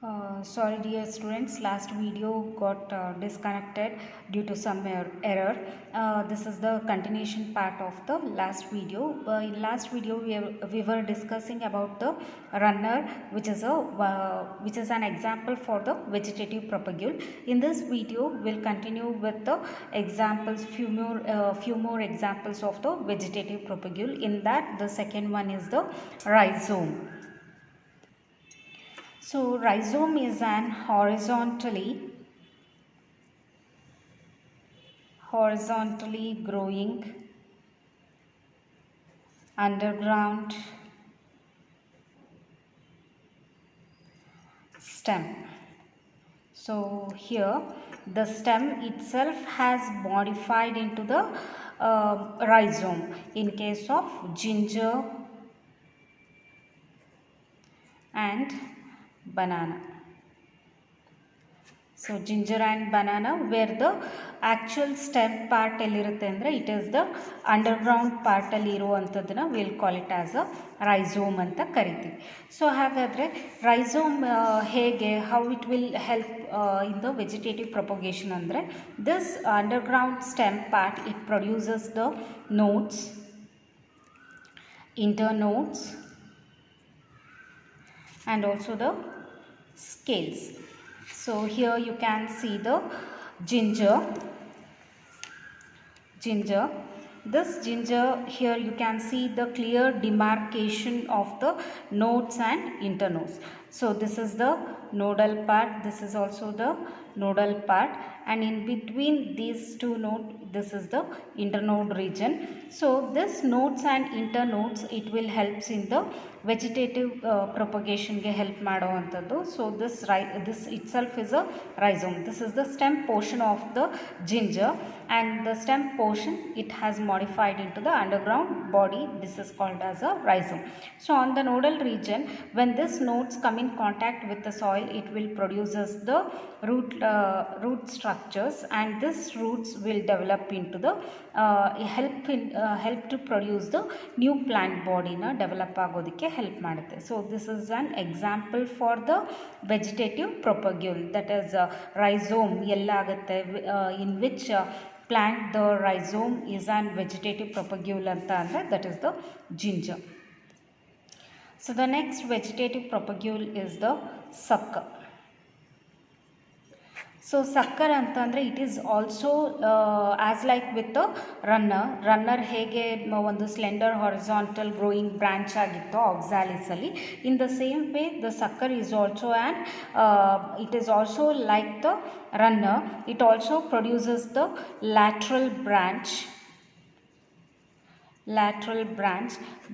Sorry dear students, last video got disconnected due to some error. This is the continuation part of the last video. In last video we were discussing about the runner, which is an example for the vegetative propagule. In this video we'll continue with the examples, few more examples of the vegetative propagule. In that, the second one is the rhizome. So rhizome is an horizontally growing underground stem. So here the stem itself has modified into the rhizome in case of ginger and banana. So ginger and banana, where the actual stem part ellirutte andre, it is the underground part alli iruvanthadana we'll call it as a rhizome anta karitivi. So hagadre rhizome hege, how it will help in the vegetative propagation andre, this underground stem part, it produces the nodes, internodes and also the scales. So here you can see the ginger. This ginger, here you can see the clear demarcation of the nodes and internodes. So this is the nodal part, this is also the nodal part, and in between these two nodes, this is the internode region. So this nodes and internodes, it will helps in the vegetative propagation ge help ಮಾಡುವಂತದ್ದು. So this itself is a rhizome. This is the stem portion of the ginger, and the stem portion, it has modified into the underground body. This is called as a rhizome. So on the nodal region, when these nodes come in contact with the soil, it will produces the root structures, and these roots will develop into the help to produce the new plant body na develop agodike help ಮಾಡುತ್ತೆ. So this is an example for the vegetative propagule, that is rhizome ella agutte, in which plant the rhizome is an vegetative propagule anta andre, that is the ginger. So the next vegetative propagule is the sucker. So sucker ಅಂತಂದರೆ, it is also as like with the runner ಹೇಗೆ ಒಂದು slender horizontal growing branch ಆಗಿತ್ತು ಆಕ್ಸಾಲಿಸ್ ಅಲ್ಲಿ, in the same way the ಸಕ್ಕರ್ is also and it is also like the runner. It also produces the lateral branch,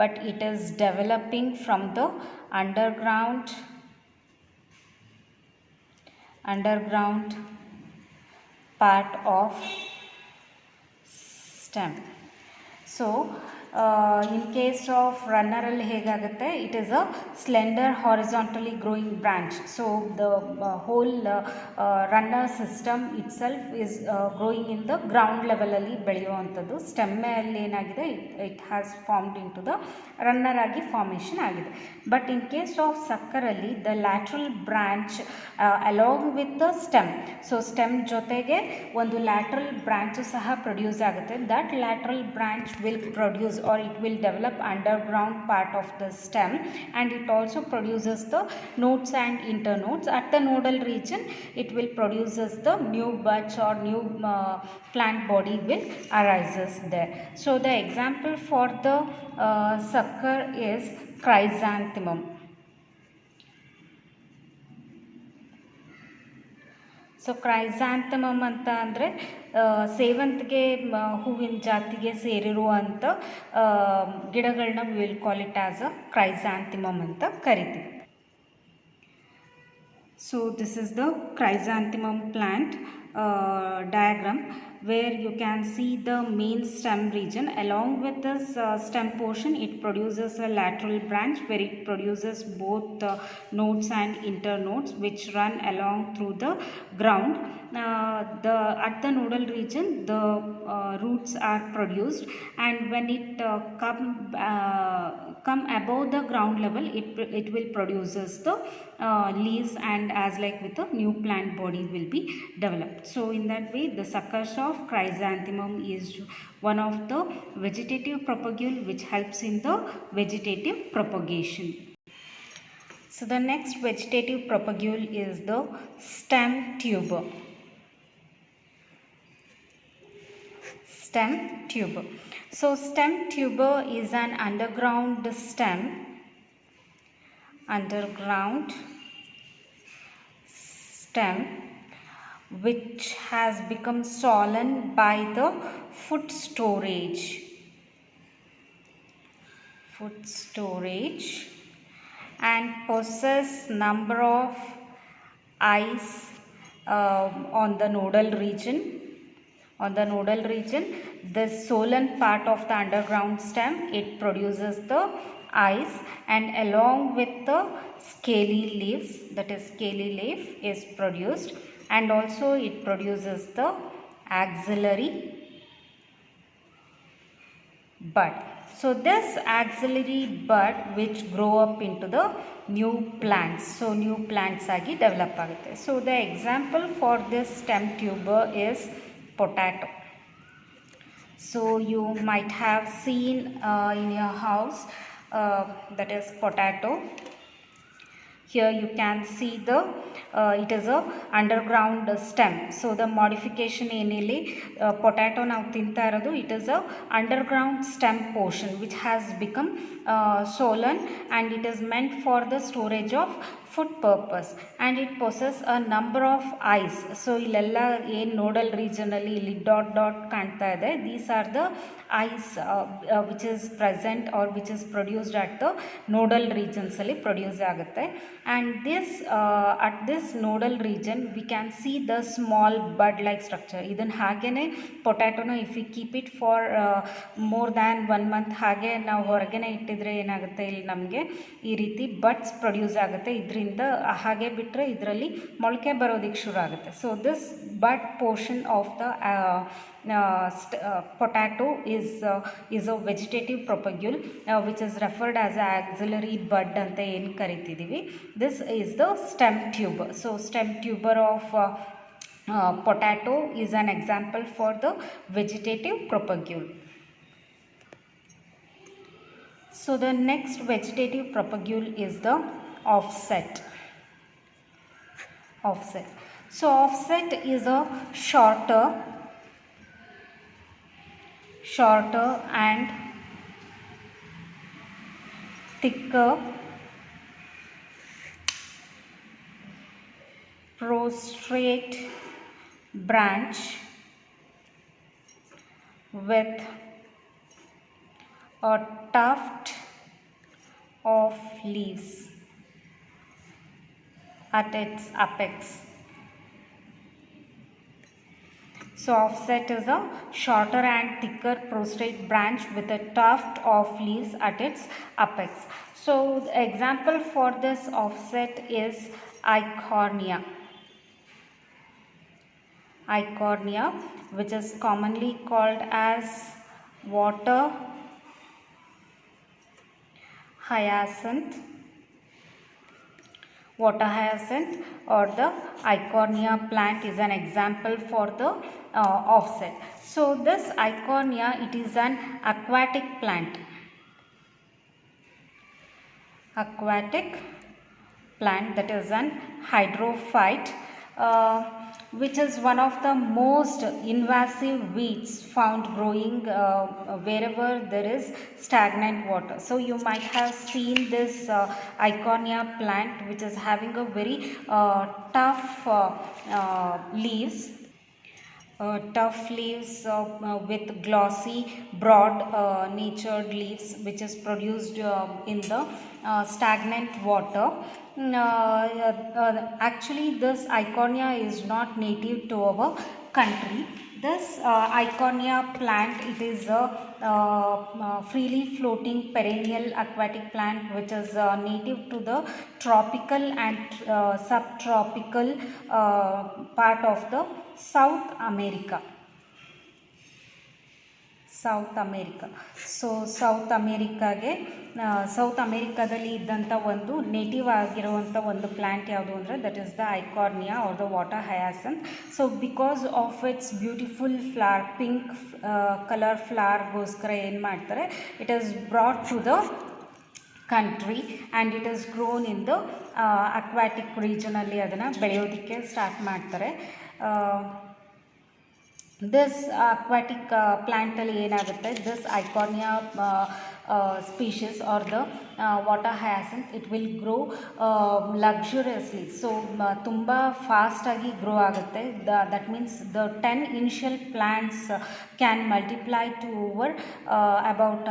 but it is developing from the underground part of stem. So in case of runner alli hegagutte, it is a slender horizontally growing branch. So the whole runner system itself is growing in the ground level alli ಬೆಳೆಯುವಂಥದ್ದು. stem alli ಏನಾಗಿದೆ, it has formed into the runner ಆಗಿ formation ಆಗಿದೆ. But in case of sucker alli, the lateral branch along with the stem, so stem ಜೊತೆಗೆ ಒಂದು lateral branch ಸಹ produce ಆಗುತ್ತೆ. That lateral branch will produce, or it will develop underground part of the stem, and it also produces the nodes and internodes. At the nodal region, it will produces the new buds or new plant body will arises there. So the example for the sucker is chrysanthemum. So chrysanthemum ಅಂತ ಅಂದರೆ ಸೇವಂತಿಗೆ ಹೂವಿನ ಜಾತಿಗೆ ಸೇರಿರುವಂಥ ಗಿಡಗಳನ್ನ will call it as a chrysanthemum ಅಂತ ಕರಿತೀವಿ. So this is the chrysanthemum plant diagram, where you can see the main stem region. Along with this stem portion, it produces a lateral branch where it produces both nodes and internodes which run along through the ground. At the nodal region, the roots are produced, and when it come above the ground level, it will produces the leaves, and as like with a new plant body will be developed. So in that way, the suckers of chrysanthemum is one of the vegetative propagule which helps in the vegetative propagation. So the next vegetative propagule is the stem tuber. Stem tuber. So stem tuber is an underground stem which has become swollen by the food storage and possess number of eyes on the nodal region. This swollen part of the underground stem, it produces the eyes, and along with the scaly leaves, that is scaly leaf is produced, and also it produces the axillary bud. So this axillary bud which grow up into the new plants. So new plants agi develop agutte. So the example for this stem tuber is potato. So you might have seen in your house, that is potato. Here you can see the it is a underground stem. So the modification enili potato now tinta irodu, it is a underground stem portion which has become swollen, and it is meant for the storage of food purpose, and it possesses a number of eyes. So illella ಏನು nodal region ಅಲ್ಲಿ ಇಲ್ಲಿ dot ಕಾಣ್ತಾ ಇದೆ, these are the eyes which is present or which is produced at the nodal regions ಅಲ್ಲಿ produce ಆಗುತ್ತೆ. And this at this nodal region we can see the small bud like structure. ಇದನ್ನು ಹಾಗೇನೆ ಪೊಟ್ಯಾಟೋನ if we keep it for more than 1 month ಹಾಗೆ ನಾವು ಹೊರಗೇನೆ ಇಟ್ಟಿದ್ರೆ ಏನಾಗುತ್ತೆ, ಇಲ್ಲಿ ನಮಗೆ ಈ ರೀತಿ ಬಡ್ಸ್ ಪ್ರೊಡ್ಯೂಸ್ ಆಗುತ್ತೆ. ಇದರಿಂದ ಹಾಗೆ ಬಿಟ್ಟರೆ ಇದರಲ್ಲಿ ಮೊಳಕೆ ಬರೋದಕ್ಕೆ ಶುರು ಆಗುತ್ತೆ. So this bud portion of the potato is a vegetative propagule which is referred as axillary bud anta ಏನು ಕರಿತಿದ್ದೀವಿ. This is the stem tuber. So stem tuber of potato is an example for the vegetative propagule. So the next vegetative propagule is the offset. So offset is a shorter and thicker prostrate branch with a tuft of leaves at its apex. So offset is a shorter and thicker prostrate branch with a tuft of leaves at its apex. So the example for this offset is Eichhornia, which is commonly called as water hyacinth or the Eichhornia plant is an example for the offset. So this Eichhornia, it is an aquatic plant that is an hydrophyte, which is one of the most invasive weeds found growing wherever there is stagnant water. So you might have seen this Eichhornia plant which is having a very tough leaves with glossy broad natured leaves which is produced in the stagnant water. Actually this Eichhornia is not native to our country. This Eichhornia plant, it is a freely floating perennial aquatic plant which is native to the tropical and subtropical part of the South America. South America. So South ಅಮೇರಿಕಾದಲ್ಲಿ ಇದ್ದಂಥ ಒಂದು ನೇಟಿವ್ ಆಗಿರುವಂಥ ಒಂದು plant ಯಾವುದು ಅಂದರೆ that is the Eichhornia or the water hyacinth. So because of its beautiful flower, pink colour ಫ್ಲವರ್ಗೋಸ್ಕರ ಏನು ಮಾಡ್ತಾರೆ, it is brought to the country and it is grown in the aquatic ರೀಜನಲ್ಲಿ ಅದನ್ನು ಬೆಳೆಯೋದಕ್ಕೆ ಸ್ಟಾರ್ಟ್ ಮಾಡ್ತಾರೆ. This aquatic ಪ್ಲ್ಯಾಂಟಲ್ಲಿ ಏನಾಗುತ್ತೆ, this Eichhornia species or the water hyacinth, it will grow luxuriously. So ತುಂಬ ಫಾಸ್ಟಾಗಿ ಗ್ರೋ ಆಗುತ್ತೆ. That means the 10 initial plants can multiply to over about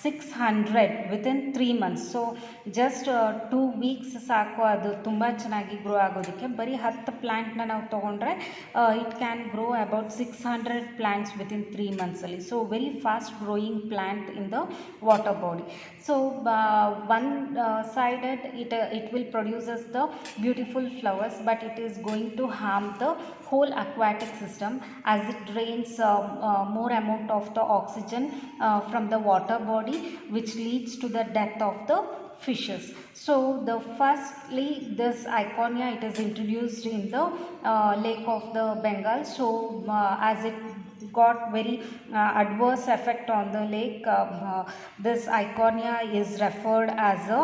600 within 3 months. So just 2 weeks ಸಾಕು ಅದು ತುಂಬ ಚೆನ್ನಾಗಿ ಗ್ರೋ ಆಗೋದಕ್ಕೆ. ಬರೀ 10 ಪ್ಲ್ಯಾಂಟ್ನ ನಾವು ತೊಗೊಂಡ್ರೆ it can grow about 600 plants within 3 months ಅಲ್ಲಿ. So very fast growing plant in the water body. So one sided it will produces the beautiful flowers, but it is going to harm the whole aquatic system as it drains more amount of the oxygen from the water body, which leads to the death of the fishes. So the firstly this Eichhornia, it is introduced in the lake of the Bengal. So as it got very adverse effect on the lake, this Eichhornia is referred as a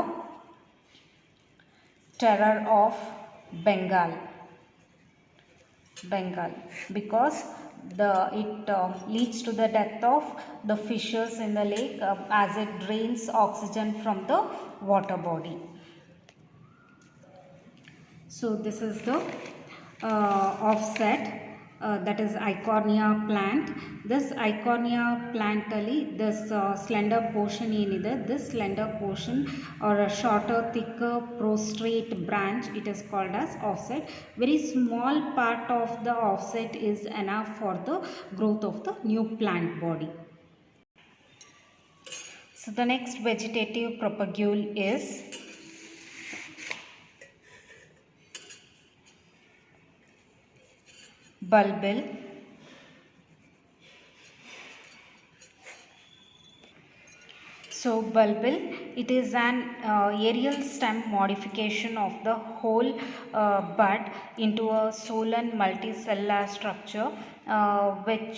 terror of Bengal because it leads to the death of the fishes in the lake as it drains oxygen from the water body. So this is the offset, that is Eichhornia plant. This Eichhornia plant ಅಲ್ಲಿ this slender portion ಏನಿದೆ, this slender portion or a shorter thicker prostrate branch, it is called as offset. Very small part of the offset is enough for the growth of the new plant body. So the next vegetative propagule is bulbil. So bulbil, it is an aerial stem modification of the whole bud into a solan multicellular structure which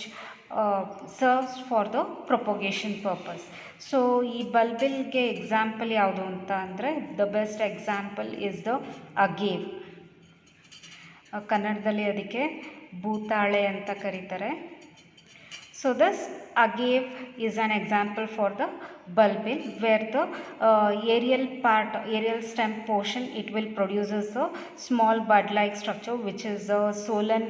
serves for the propagation purpose. So ಈ ಬಲ್ಬಿಲ್ಗೆ example ಯಾವುದು ಅಂತ ಅಂದರೆ the best example is the agave. ಕನ್ನಡದಲ್ಲಿ ಅದಕ್ಕೆ ಭೂತಾಳೆ ಅಂತ ಕರೀತಾರೆ. So this agave is an example for the bulbil, where the aerial stem portion, it will produces a small bud-like structure which is a solan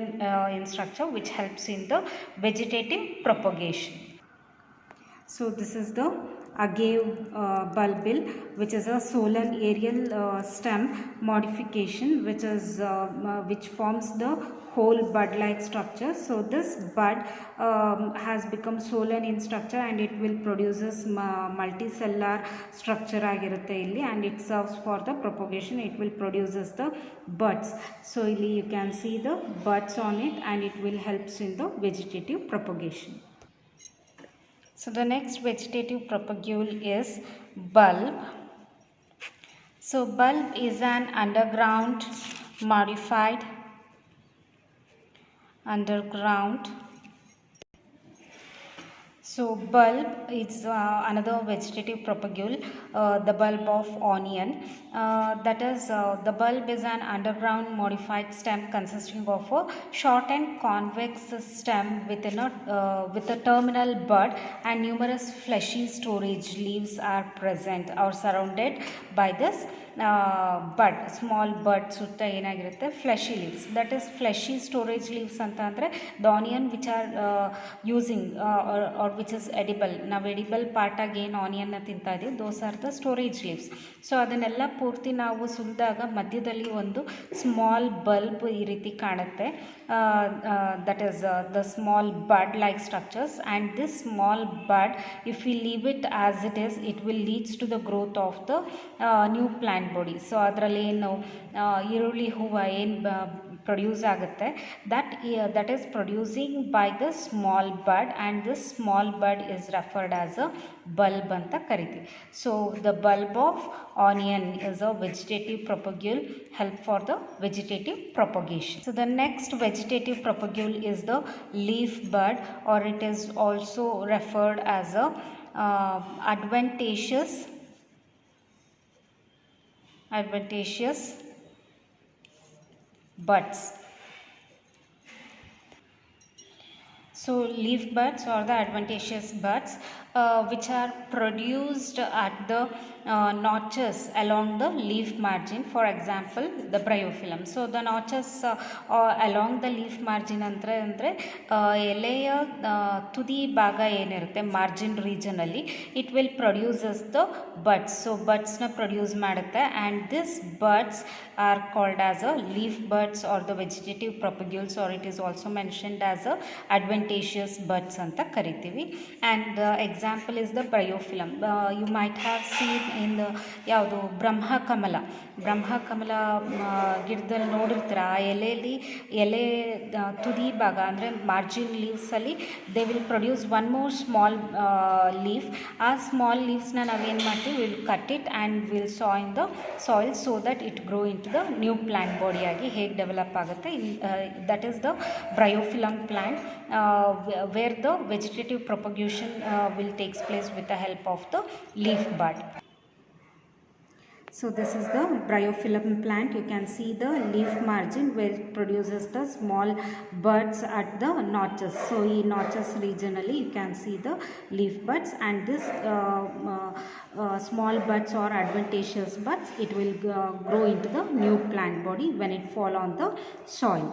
in structure, which helps in the vegetative propagation. So this is the agave bulbil, which is a solan aerial stem modification which forms the whole bud-like structure. So this bud has become solan in structure and it will produces multicellular structure ಆಗಿರುತ್ತೆ ಇಲ್ಲಿ, and it serves for the propagation. It will produces the buds. So ಇಲ್ಲಿ you can see the buds on it and it will helps in the vegetative propagation. So the next vegetative propagule is bulb. So bulb is an underground So bulb is another vegetative propagule, the bulb of onion. That is, the bulb is an underground modified stem consisting of a short and convex stem with a terminal bud, and numerous fleshy storage leaves are present or surrounded by this bud. Small bud ಸುತ್ತ ಏನಾಗಿರುತ್ತೆ, fleshy leaves. That is fleshy storage leaves ಅಂತ ಅಂದರೆ the onion which are using are which is edible. ನಾವು edible ಪಾರ್ಟಾಗಿ ಏನು ಆನಿಯನ್ನ ತಿಂತಾ ಇದ್ದೀವಿ, those are the storage leaves. So ಅದನ್ನೆಲ್ಲ ಪೂರ್ತಿ ನಾವು ಸುಲಿದಾಗ ಮಧ್ಯದಲ್ಲಿ ಒಂದು ಸ್ಮಾಲ್ ಬಲ್ಬ್ ಈ ರೀತಿ ಕಾಣುತ್ತೆ. That is the small bud like structures, and this small bud, if we leave it as it is, it will leads to the growth of the new plant plant body. So ಅದರಲ್ಲಿ ಏನು ಈರುಳ್ಳಿ ಹೂವು ಏನು produce ಆಗುತ್ತೆ, that is producing by the small bud, and this small bud is referred as a bulb ಅಂತ ಕರಿತೀವಿ. So the bulb of onion is a vegetative propagule, help for the vegetative propagation. So the next vegetative propagule is the leaf bud, or it is also referred as a adventitious buds. So leaf buds or the adventitious buds which are produced at the notches along the leaf margin, for example the bryophyllum. So the notches along the leaf margin ಅಂದರೆ ಎಲೆಯ ತುದಿ ಭಾಗ ಏನಿರುತ್ತೆ margin ರೀಜನಲ್ಲಿ, it will produces the buds. So ಬಡ್ಸ್ನ produce ಮಾಡುತ್ತೆ, and this buds are called as a leaf buds or the vegetative propagules, or it is also mentioned as a adventitious buds anta ಕರಿತೀವಿ. And the example is the bryophyllum. You might have seen in the ಯಾವುದು ಬ್ರಹ್ಮಕಮಲ ಗಿಡದಲ್ಲಿ ನೋಡಿರ್ತೀರ, ಆ ಎಲೆ ತುದಿ ಭಾಗ ಅಂದರೆ margin ಲೀವ್ಸಲ್ಲಿ they will produce one more small leaf. ಆ ಸ್ಮಾಲ್ ಲೀವ್ಸ್ನ ನಾವೇನು ಮಾಡ್ತೀವಿ, will cut it and will soil the soil so that it grow into the new plant ಬಾಡಿಯಾಗಿ ಹೇಗೆ ಡೆವಲಪ್ ಆಗುತ್ತೆ. That is the Bryophyllum plant where the vegetative propagation will takes place with the help of the leaf bud. So this is the bryophyllum plant. You can see the leaf margin where it produces the small buds at the notches. So in notches regionally you can see the leaf buds, and this small buds or adventitious buds, it will grow into the new plant body when it fall on the soil.